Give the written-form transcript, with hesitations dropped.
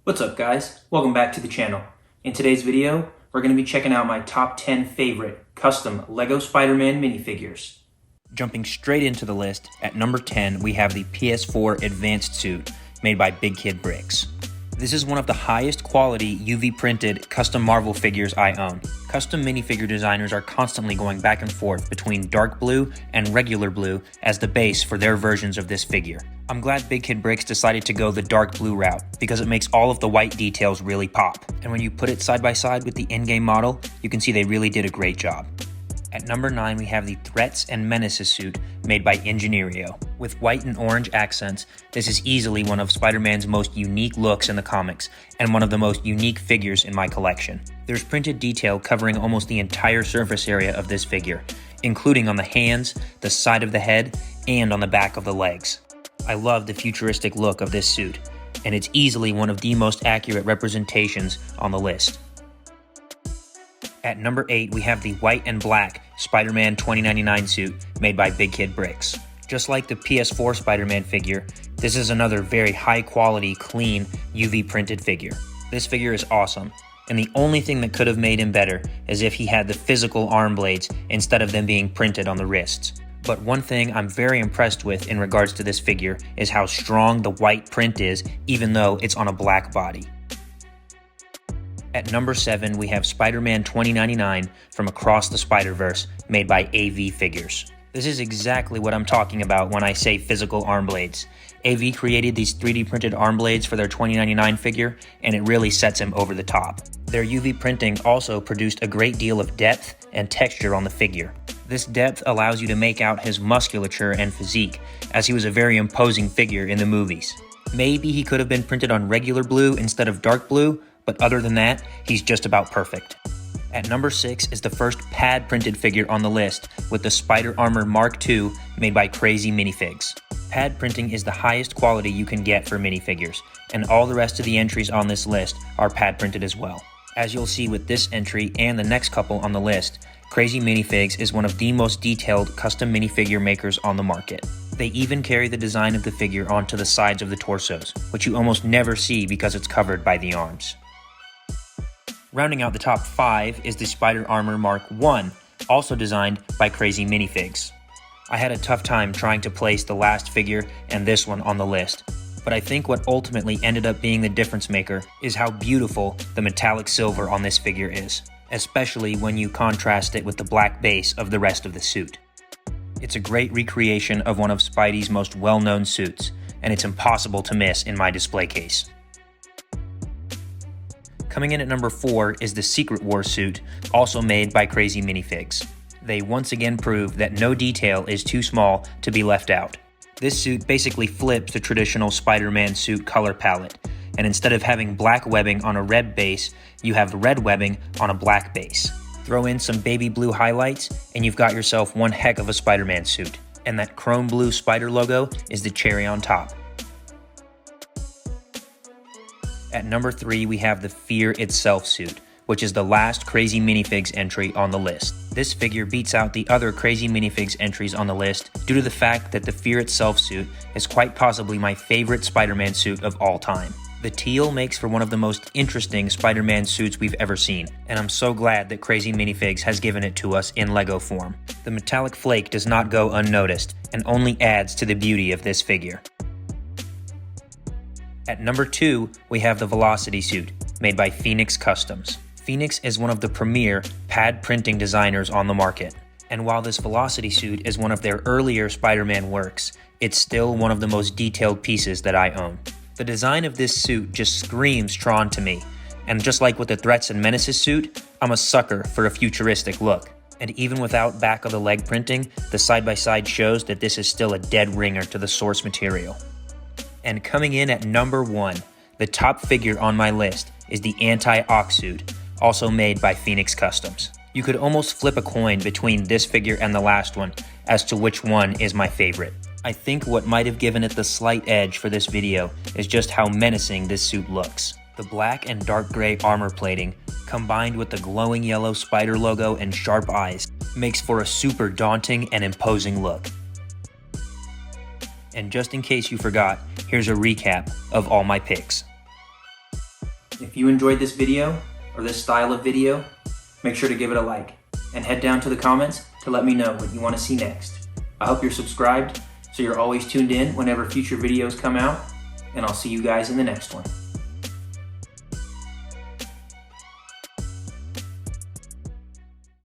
What's up guys? Welcome back to the channel. In today's video, we're going to be checking out my top 10 favorite custom LEGO SpiderMan minifigures. Jumping straight into the list, at number 10 we have the PS4 Advanced Suit made by Big Kid Bricks. This is one of the highest quality UV printed custom Marvel figures I own. Custom minifigure designers are constantly going back and forth between dark blue and regular blue as the base for their versions of this figure. I'm glad Big Kid Bricks decided to go the dark blue route because it makes all of the white details really pop. And when you put it side by side with the in-game model, you can see they really did a great job. At number 9 we have the Threats and Menaces suit made by Ingenierio. With white and orange accents, this is easily one of Spider-Man's most unique looks in the comics and one of the most unique figures in my collection. There's printed detail covering almost the entire surface area of this figure, including on the hands, the side of the head, and on the back of the legs. I love the futuristic look of this suit, and it's easily one of the most accurate representations on the list. At number 8 we have the white and black Spider-Man 2099 suit made by Big Kid Bricks. Just like the PS4 Spider-Man figure, this is another very high quality, clean, UV printed figure. This figure is awesome, and the only thing that could have made him better is if he had the physical arm blades instead of them being printed on the wrists. But one thing I'm very impressed with in regards to this figure is how strong the white print is, even though it's on a black body. At number 7 we have Spider-Man 2099 from Across the Spider-Verse made by AV Figures. This is exactly what I'm talking about when I say physical arm blades. AV created these 3D printed arm blades for their 2099 figure, and it really sets him over the top. Their UV printing also produced a great deal of depth and texture on the figure. This depth allows you to make out his musculature and physique, as he was a very imposing figure in the movies. Maybe he could have been printed on regular blue instead of dark blue, but other than that, he's just about perfect. At number 6 is the first pad printed figure on the list with the Spider Armor Mark II made by Crazy Minifigs. Pad printing is the highest quality you can get for minifigures, and all the rest of the entries on this list are pad printed as well. As you'll see with this entry and the next couple on the list, Crazy Minifigs is one of the most detailed custom minifigure makers on the market. They even carry the design of the figure onto the sides of the torsos, which you almost never see because it's covered by the arms. Rounding out the top 5 is the Spider Armor Mark I, also designed by Crazy Minifigs. I had a tough time trying to place the last figure and this one on the list, but I think what ultimately ended up being the difference maker is how beautiful the metallic silver on this figure is, especially when you contrast it with the black base of the rest of the suit. It's a great recreation of one of Spidey's most well-known suits, and it's impossible to miss in my display case. Coming in at number 4 is the Secret War suit, also made by Crazy Minifigs. They once again proved that no detail is too small to be left out. This suit basically flips the traditional Spider-Man suit color palette, and instead of having black webbing on a red base, you have red webbing on a black base. Throw in some baby blue highlights, and you've got yourself one heck of a Spider-Man suit. And that chrome blue spider logo is the cherry on top. At number 3 we have the Fear Itself suit, which is the last Crazy Minifigs entry on the list. This figure beats out the other Crazy Minifigs entries on the list due to the fact that the Fear Itself suit is quite possibly my favorite Spider-Man suit of all time. The teal makes for one of the most interesting Spider-Man suits we've ever seen, and I'm so glad that Crazy Minifigs has given it to us in LEGO form. The metallic flake does not go unnoticed, and only adds to the beauty of this figure. At number 2, we have the Velocity suit, made by Phoenix Customs. Phoenix is one of the premier pad printing designers on the market, and while this Velocity suit is one of their earlier Spider-Man works, it's still one of the most detailed pieces that I own. The design of this suit just screams Tron to me, and just like with the Threats and Menaces suit, I'm a sucker for a futuristic look. And even without back of the leg printing, the side-by-side shows that this is still a dead ringer to the source material. And coming in at number 1, the top figure on my list is the Antiox Suit, also made by Phoenix Customs. You could almost flip a coin between this figure and the last one as to which one is my favorite. I think what might have given it the slight edge for this video is just how menacing this suit looks. The black and dark gray armor plating, combined with the glowing yellow spider logo and sharp eyes, makes for a super daunting and imposing look. And just in case you forgot, here's a recap of all my picks. If you enjoyed this video or this style of video, make sure to give it a like and head down to the comments to let me know what you want to see next. I hope you're subscribed so you're always tuned in whenever future videos come out, and I'll see you guys in the next one.